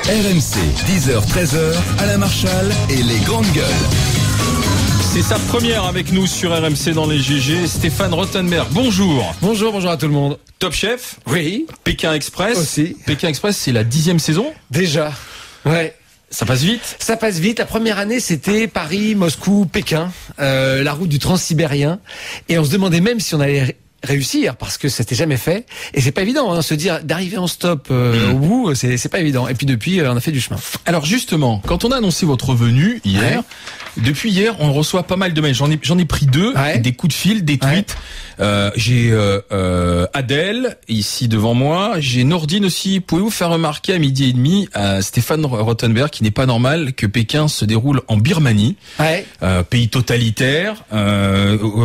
RMC, 10h-13h, Alain Marchal et les grandes gueules. C'est sa première avec nous sur RMC dans les GG. Stéphane Rothenberg, bonjour. Bonjour à tout le monde. Top Chef. Oui. Pékin Express. Aussi. Pékin Express, c'est la 10e saison. Déjà. Ouais. Ça passe vite. Ça passe vite. La première année, c'était Paris, Moscou, Pékin, la route du transsibérien. Et on se demandait même si on allait réussir, parce que c'était jamais fait. Et c'est pas évident, se dire d'arriver en stop au bout, c'est pas évident. Et puis depuis, on a fait du chemin. Alors justement, quand on a annoncé votre venue hier, depuis hier, on reçoit pas mal de mails. J'en ai pris deux, des coups de fil, des tweets. J'ai Adèle ici devant moi. J'ai Nordine aussi. Pouvez-vous faire remarquer à 12h30 à Stéphane Rothenberg qu'il n'est pas normal que Pékin se déroule en Birmanie, pays totalitaire.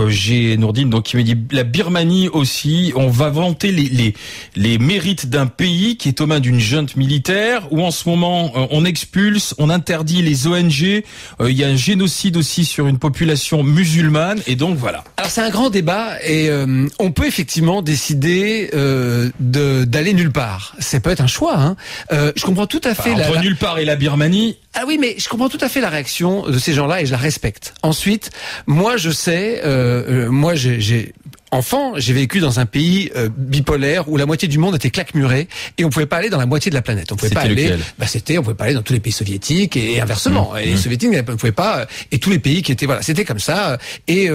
J'ai Nordine donc qui me dit la Birmanie aussi. On va vanter les mérites d'un pays qui est aux mains d'une junte militaire où en ce moment on expulse, on interdit les ONG. Il y a un génocide aussi sur une population musulmane et donc voilà. Alors c'est un grand débat et on peut effectivement décider d'aller nulle part. Ça peut être un choix. Je comprends tout à fait entre nulle part et la Birmanie. Ah oui, mais je comprends tout à fait la réaction de ces gens-là et je la respecte. Ensuite, moi je sais, enfant, j'ai vécu dans un pays bipolaire où la moitié du monde était claquemuré et on pouvait pas aller dans la moitié de la planète. On pouvait pas aller. On pouvait pas aller dans tous les pays soviétiques et inversement. Et les soviétiques ne pouvaient pas. Et tous les pays qui étaient c'était comme ça. Et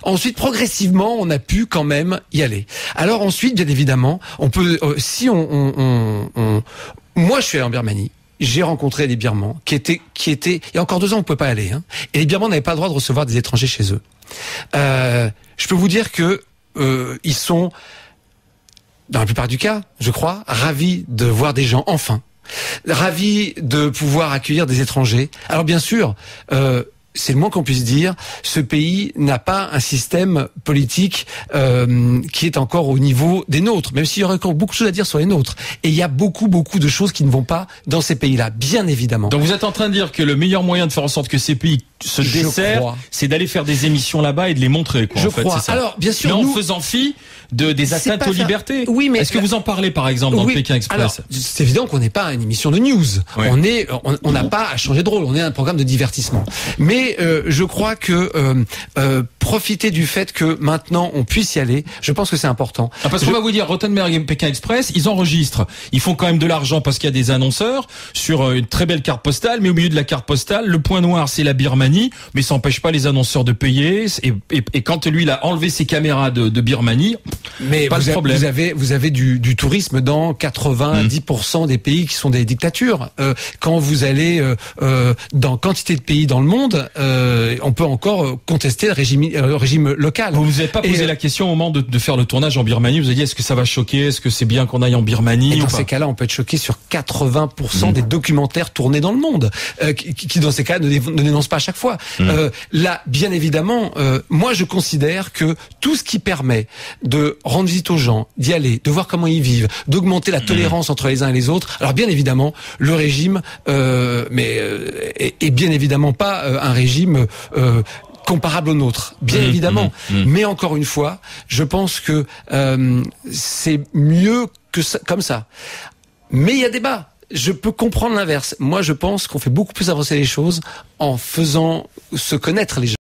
ensuite, progressivement, on a pu quand même y aller. Alors ensuite, bien évidemment, on peut moi, je suis allé en Birmanie. J'ai rencontré des Birmans qui étaient, il y a encore 2 ans, on pouvait pas aller, Et les Birmans n'avaient pas le droit de recevoir des étrangers chez eux. Je peux vous dire que ils sont, dans la plupart du cas, je crois, ravis de voir des gens enfin, ravis de pouvoir accueillir des étrangers. Alors bien sûr, c'est le moins qu'on puisse dire, ce pays n'a pas un système politique qui est encore au niveau des nôtres, même s'il y aurait encore beaucoup de choses à dire sur les nôtres. Et il y a beaucoup de choses qui ne vont pas dans ces pays-là, bien évidemment. Donc vous êtes en train de dire que le meilleur moyen de faire en sorte que ces pays se desserrent, c'est d'aller faire des émissions là-bas et de les montrer, quoi. Je crois. Ça. Alors, bien sûr, mais en faisant fi des atteintes aux libertés. Oui, mais est-ce que vous en parlez, par exemple, dans le Pékin Express? Alors, c'est évident qu'on n'est pas une émission de news. On n'a pas à changer de rôle. On est un programme de divertissement. Mais je crois que profiter du fait que maintenant on puisse y aller, je pense que c'est important. Parce qu'on va vous dire, Rothenberg et Pékin Express, ils enregistrent. Ils font quand même de l'argent parce qu'il y a des annonceurs sur une très belle carte postale, mais au milieu de la carte postale, le point noir, c'est la Birmanie, mais ça n'empêche pas les annonceurs de payer. Et quand lui, il a enlevé ses caméras de Birmanie, mais pas de problème. Vous avez du tourisme dans 90% des pays qui sont des dictatures. Quand vous allez dans quantité de pays dans le monde, on peut encore contester le régime local. Vous vous êtes pas posé la question au moment de faire le tournage en Birmanie? Vous avez dit, est-ce que ça va choquer? Est-ce que c'est bien qu'on aille en Birmanie? Et dans ces cas-là, on peut être choqué sur 80% des documentaires tournés dans le monde, qui dans ces cas ne dénoncent pas à chaque fois. Là, bien évidemment, moi je considère que tout ce qui permet de rendre visite aux gens, d'y aller, de voir comment ils vivent, d'augmenter la tolérance entre les uns et les autres. Alors bien évidemment, le régime, est bien évidemment pas un régime comparable au nôtre, bien évidemment. Mais encore une fois, je pense que c'est mieux que ça, comme ça. Mais il y a débat. Je peux comprendre l'inverse. Moi, je pense qu'on fait beaucoup plus avancer les choses en faisant se connaître les gens.